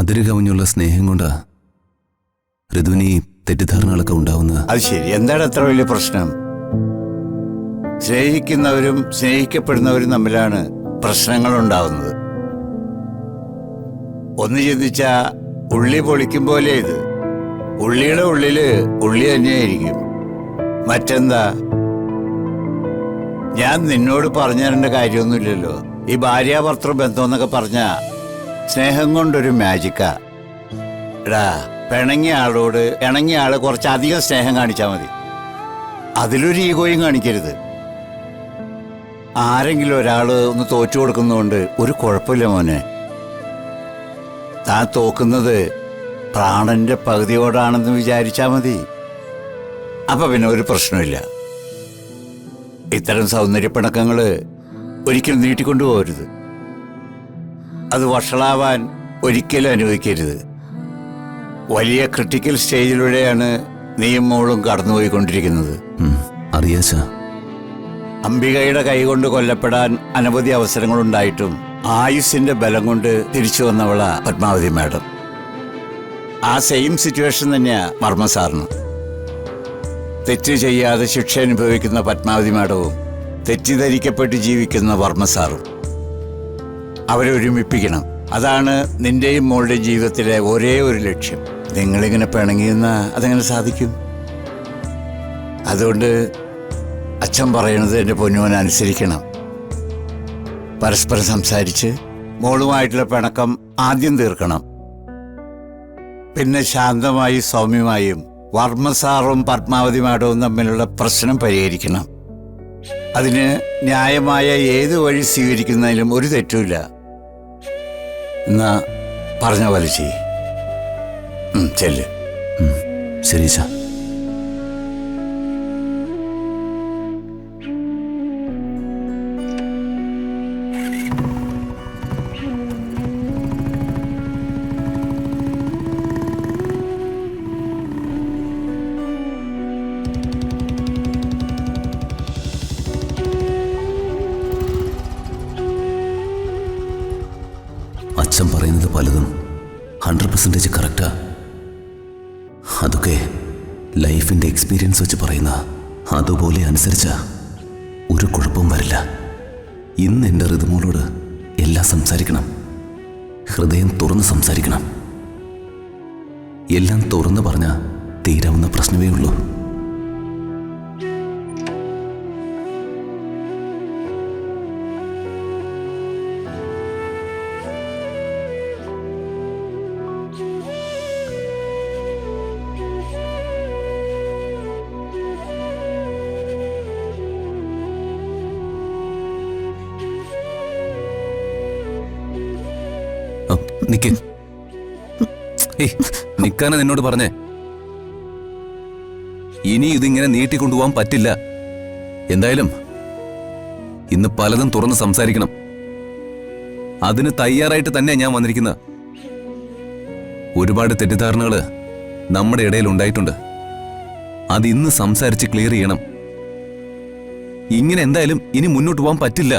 അതിര് കവിഞ്ഞുള്ള സ്നേഹം കൊണ്ടാ ഋതുവിന് ഈ തെറ്റിദ്ധാരണകളൊക്കെ ഉണ്ടാവുന്നത്. അത് ശരി, എന്താണ് അത്ര വലിയ പ്രശ്നം? സ്നേഹിക്കുന്നവരും സ്നേഹിക്കപ്പെടുന്നവരും തമ്മിലാണ് പ്രശ്നങ്ങൾ ഉണ്ടാവുന്നത്. ഒന്ന് ചിന്തിച്ച ഉള്ളി പൊളിക്കും പോലെ ഇത്. ഉള്ളിയുടെ ഉള്ളില് ഉള്ളി തന്നെയായിരിക്കും. മറ്റെന്താ, ഞാൻ നിന്നോട് പറഞ്ഞു തരേണ്ട കാര്യമൊന്നുമില്ലല്ലോ. ഈ ഭാര്യാഭർത്തൃ ബന്ധം എന്നൊക്കെ പറഞ്ഞ സ്നേഹം കൊണ്ടൊരു മാജിക്കാ. എടാ, പിണങ്ങിയ ആളോട് ഇണങ്ങിയ ആള് കുറച്ചധികം സ്നേഹം കാണിച്ചാൽ മതി. അതിലൊരു ഈഗോയും കാണിക്കരുത്. ആരെങ്കിലും ഒരാള് ഒന്ന് തോറ്റു കൊടുക്കുന്നതുകൊണ്ട് ഒരു കുഴപ്പമില്ല മോനെ. താൻ തോക്കുന്നത് പ്രാണന്റെ പകുതിയോടാണെന്ന് വിചാരിച്ചാൽ മതി. അപ്പൊ പിന്നെ ഒരു പ്രശ്നമില്ല. ഇത്തരം സൗന്ദര്യപ്പിണക്കങ്ങള് ഒരിക്കലും നീട്ടിക്കൊണ്ടുപോകരുത്. അത് വഷളാവാൻ ഒരിക്കലും അനുവദിക്കരുത്. വലിയ ക്രിട്ടിക്കൽ സ്റ്റേജിലൂടെയാണ് നീയും മോളും കടന്നുപോയിക്കൊണ്ടിരിക്കുന്നത്. അറിയാച്ച, അംബികയുടെ കൈകൊണ്ട് കൊല്ലപ്പെടാൻ അനവധി അവസരങ്ങളുണ്ടായിട്ടും ആയുസിന്റെ ബലം കൊണ്ട് തിരിച്ചു വന്നവള പത്മാവതി മാഡം. ആ സെയിം സിറ്റുവേഷൻ തന്നെയാ വർമ്മ സാറിന്. തെറ്റ് ചെയ്യാതെ ശിക്ഷ അനുഭവിക്കുന്ന പത്മാവതി മാഡവും തെറ്റിദ്ധരിക്കപ്പെട്ട് ജീവിക്കുന്ന വർമ്മ സാറും. അവരെ ഒരുമിപ്പിക്കണം. അതാണ് നിന്റെയും മോളുടെയും ജീവിതത്തിലെ ഒരേ ഒരു ലക്ഷ്യം. നിങ്ങളിങ്ങനെ പിണങ്ങിയെന്ന അതെങ്ങനെ സാധിക്കും? അതുകൊണ്ട് അച്ഛൻ പറയണത് എൻ്റെ പൊന്നുമോൻ അനുസരിക്കണം. പരസ്പരം സംസാരിച്ച് മോളുമായിട്ടുള്ള പിണക്കം ആദ്യം തീർക്കണം. പിന്നെ ശാന്തമായി സൗമ്യമായും വർമ്മ സാറും പത്മാവതി മാഡവും തമ്മിലുള്ള പ്രശ്നം പരിഹരിക്കണം. അതിന് ന്യായമായ ഏത് വഴി സ്വീകരിക്കുന്നതിലും ഒരു തെറ്റുമില്ല. എന്നാ പറഞ്ഞ പോലെ ചെയ്യ്. ചെല്ല്. ശരി സാർ. അച്ഛൻ പറയുന്നത് പലതും 100% കറക്റ്റാ. അതൊക്കെ ലൈഫിൻ്റെ എക്സ്പീരിയൻസ് വെച്ച് പറയുന്ന, അതുപോലെ അനുസരിച്ച ഒരു കുഴപ്പവും വരില്ല. ഇന്ന് എൻ്റെ ഋതുമോളോട് എല്ലാം സംസാരിക്കണം. ഹൃദയം തുറന്ന് സംസാരിക്കണം. എല്ലാം തുറന്ന് പറഞ്ഞാൽ തീരാവുന്ന പ്രശ്നമേ ഉള്ളൂ. നിക്ക്. നിക്കാനാ നിന്നോട് പറഞ്ഞേ. ഇനി ഇതിങ്ങനെ നീട്ടിക്കൊണ്ടുപോകാൻ പറ്റില്ല. എന്തായാലും ഇന്ന് പലതും തുറന്ന് സംസാരിക്കണം. അതിന് തയ്യാറായിട്ട് തന്നെ ഞാൻ വന്നിരിക്കുന്നത്. ഒരുപാട് തെറ്റിദ്ധാരണകള് നമ്മുടെ ഇടയിൽ ഉണ്ടായിട്ടുണ്ട്. അത് ഇന്ന് സംസാരിച്ച് ക്ലിയർ ചെയ്യണം. ഇങ്ങനെ എന്തായാലും ഇനി മുന്നോട്ട് പോകാൻ പറ്റില്ല.